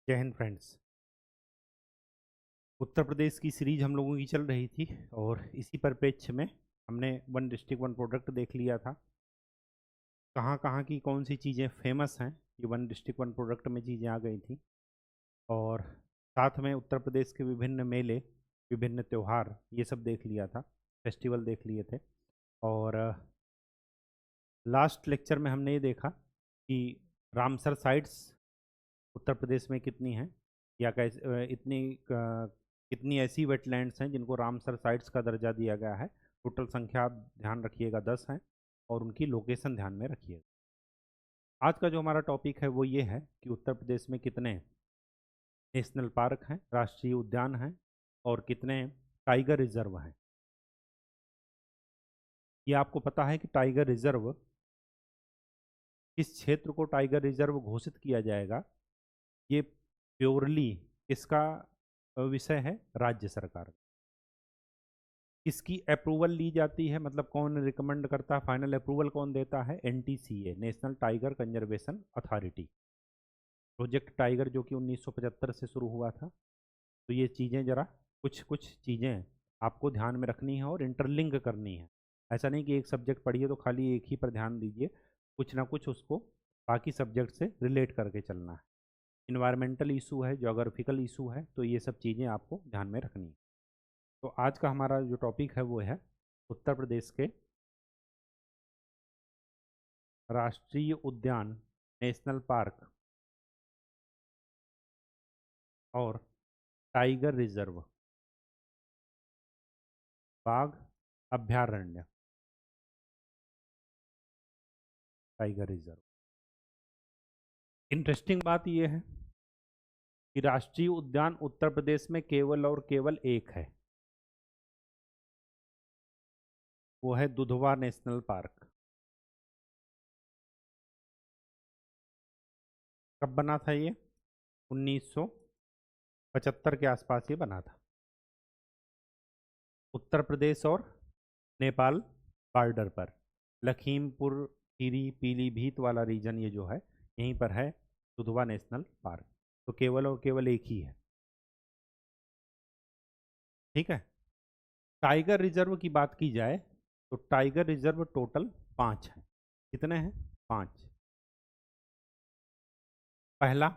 जय हिंद फ्रेंड्स। उत्तर प्रदेश की सीरीज हम लोगों की चल रही थी और इसी परिप्रेक्ष्य में हमने वन डिस्ट्रिक्ट वन प्रोडक्ट देख लिया था। कहाँ कहाँ की कौन सी चीज़ें फेमस हैं, ये वन डिस्ट्रिक्ट वन प्रोडक्ट में चीज़ें आ गई थी। और साथ में उत्तर प्रदेश के विभिन्न मेले, विभिन्न त्यौहार, ये सब देख लिया था, फेस्टिवल देख लिए थे। और लास्ट लेक्चर में हमने ये देखा कि रामसर साइट्स उत्तर प्रदेश में कितनी हैं, या कितनी ऐसी वेटलैंड्स हैं जिनको रामसर साइट्स का दर्जा दिया गया है। टोटल संख्या आप ध्यान रखिएगा 10 हैं और उनकी लोकेशन ध्यान में रखिएगा। आज का जो हमारा टॉपिक है वो ये है कि उत्तर प्रदेश में कितने नेशनल पार्क हैं, राष्ट्रीय उद्यान हैं और कितने टाइगर रिजर्व हैं। ये आपको पता है कि टाइगर रिजर्व, किस क्षेत्र को टाइगर रिजर्व घोषित किया जाएगा, ये प्योरली किसका विषय है? राज्य सरकार। किसकी अप्रूवल ली जाती है, मतलब कौन रिकमेंड करता है, फाइनल अप्रूवल कौन देता है? NTCA, national tiger conservation authority. Project tiger जो कि 1975 से शुरू हुआ था। तो ये चीज़ें ज़रा कुछ कुछ चीज़ें आपको ध्यान में रखनी है और इंटरलिंक करनी है। ऐसा नहीं कि एक सब्जेक्ट पढ़िए तो खाली एक ही पर ध्यान दीजिए, कुछ ना कुछ उसको बाकी सब्जेक्ट से रिलेट करके चलना है। इन्वायरमेंटल इशू है, जोग्राफिकल इशू है, तो ये सब चीज़ें आपको ध्यान में रखनी है। तो आज का हमारा जो टॉपिक है वो है उत्तर प्रदेश के राष्ट्रीय उद्यान, नेशनल पार्क और टाइगर रिजर्व, बाघ अभयारण्य, टाइगर रिजर्व। इंटरेस्टिंग बात यह है कि राष्ट्रीय उद्यान उत्तर प्रदेश में केवल और केवल एक है, वो है दुधवा नेशनल पार्क। कब बना था ये? 1975 के आसपास ये बना था। उत्तर प्रदेश और नेपाल बॉर्डर पर, लखीमपुर खीरी पीलीभीत वाला रीजन ये जो है, यहीं पर है दुधवा नेशनल पार्क। तो केवल और केवल एक ही है। ठीक है। टाइगर रिजर्व की बात की जाए तो टाइगर रिजर्व टोटल 5 हैं। कितने हैं? 5। पहला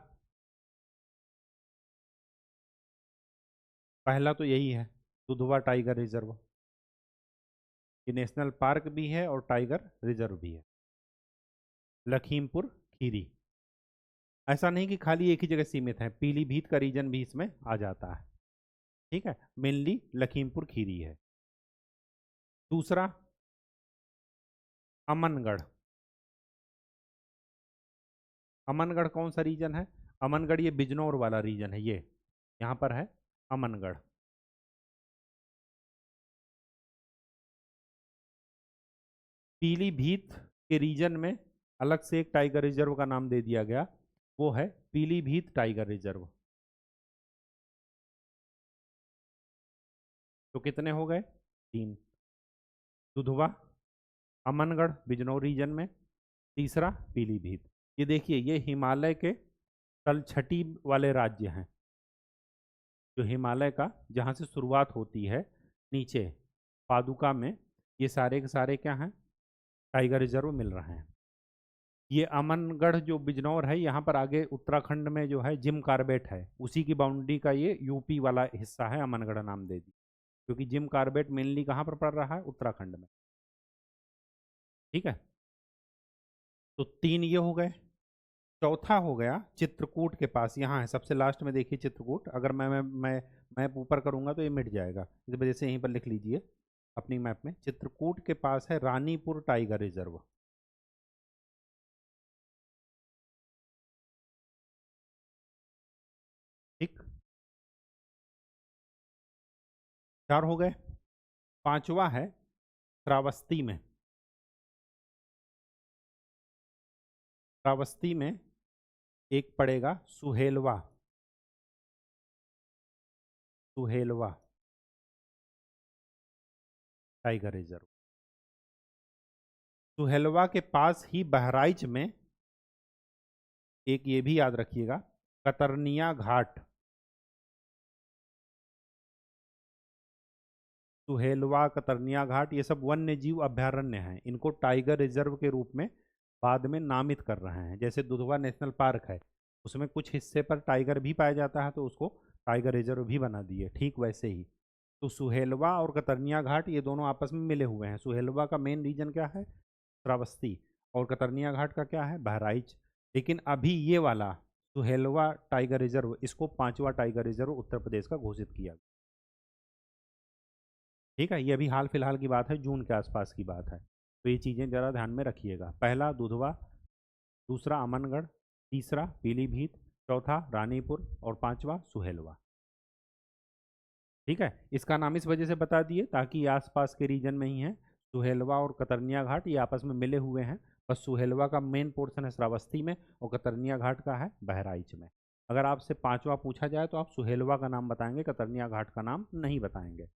पहला तो यही है, दुधवा टाइगर रिजर्व। ये नेशनल पार्क भी है और टाइगर रिजर्व भी है, लखीमपुर खीरी। ऐसा नहीं कि खाली एक ही जगह सीमित है, पीलीभीत का रीजन भी इसमें आ जाता है। ठीक है, मेनली लखीमपुर खीरी है। दूसरा अमनगढ़। अमनगढ़ कौन सा रीजन है? अमनगढ़ ये बिजनौर वाला रीजन है, ये यहाँ पर है अमनगढ़। पीलीभीत के रीजन में अलग से एक टाइगर रिजर्व का नाम दे दिया गया, वो है पीलीभीत टाइगर रिजर्व। तो कितने हो गए? 3। दुधवा, अमनगढ़ बिजनौर रीजन में, तीसरा पीलीभीत। ये देखिए, ये हिमालय के तलछटी वाले राज्य हैं, जो हिमालय का जहाँ से शुरुआत होती है नीचे पादुका में, ये सारे के सारे क्या हैं? टाइगर रिजर्व मिल रहे हैं। ये अमनगढ़ जो बिजनौर है, यहाँ पर आगे उत्तराखंड में जो है जिम कार्बेट है, उसी की बाउंड्री का ये यूपी वाला हिस्सा है, अमनगढ़ नाम दे दी, क्योंकि जिम कार्बेट मेनली कहाँ पर पड़ रहा है? उत्तराखंड में। ठीक है, तो 3 ये हो गए। चौथा हो गया चित्रकूट के पास, यहाँ है सबसे लास्ट में, देखिए चित्रकूट। अगर मैं मैप ऊपर करूँगा तो ये मिट जाएगा, इस वजह से यहीं पर लिख लीजिए अपनी मैप में। चित्रकूट के पास है रानीपुर टाइगर रिजर्व। ठीक, 4 हो गए। पांचवा है श्रावस्ती में। श्रावस्ती में एक पड़ेगा सुहेलवा। Suhelwa tiger reserve. सुहेलवा के पास ही बहराइच में एक, ये भी याद रखिएगा, कतरनिया घाट, सुहेलवा, कतरनिया घाट, ये सब वन्य जीव अभयारण्य हैं। इनको टाइगर रिजर्व के रूप में बाद में नामित कर रहे हैं। जैसे दुधवा नेशनल पार्क है, उसमें कुछ हिस्से पर टाइगर भी पाया जाता है, तो उसको टाइगर रिजर्व भी बना दिए। ठीक वैसे ही तो सुहेलवा और कतरनिया घाट ये दोनों आपस में मिले हुए हैं। सुहेलवा का मेन रीजन क्या है? श्रावस्ती। और कतरनिया घाट का क्या है? बहराइच। लेकिन अभी ये वाला सुहेलवा टाइगर रिजर्व, इसको 5वां टाइगर रिजर्व उत्तर प्रदेश का घोषित किया। ठीक है, ये अभी हाल फिलहाल की बात है, जून के आसपास की बात है। तो ये चीज़ें ज़रा ध्यान में रखिएगा। पहला दुधवा, दूसरा अमनगढ़, तीसरा पीलीभीत, चौथा रानीपुर और पांचवा सुहेलवा। ठीक है, इसका नाम इस वजह से बता दिए ताकि ये आसपास के रीजन में ही है। सुहेलवा और कतरनिया घाट ये आपस में मिले हुए हैं। बस सुहेलवा का मेन पोर्शन है श्रावस्ती में और कतरनिया घाट का है बहराइच में। अगर आपसे पांचवा पूछा जाए तो आप सुहेलवा का नाम बताएंगे, कतरनिया घाट का नाम नहीं बताएंगे।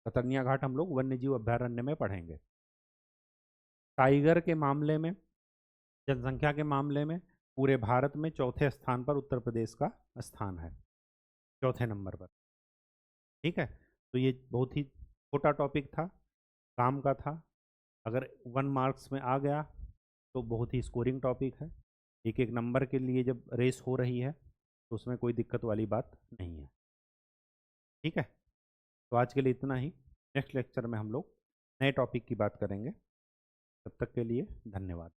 कतरनिया घाट हम लोग वन्य जीव अभयारण्य में पढ़ेंगे। टाइगर के मामले में, जनसंख्या के मामले में पूरे भारत में चौथे स्थान पर उत्तर प्रदेश का स्थान है, चौथे नंबर पर। ठीक है, तो ये बहुत ही छोटा टॉपिक था, काम का था। अगर 1 मार्क्स में आ गया तो बहुत ही स्कोरिंग टॉपिक है। एक एक नंबर के लिए जब रेस हो रही है तो उसमें कोई दिक्कत वाली बात नहीं है। ठीक है, तो आज के लिए इतना ही। नेक्स्ट लेक्चर में हम लोग नए टॉपिक की बात करेंगे। तब तक के लिए धन्यवाद।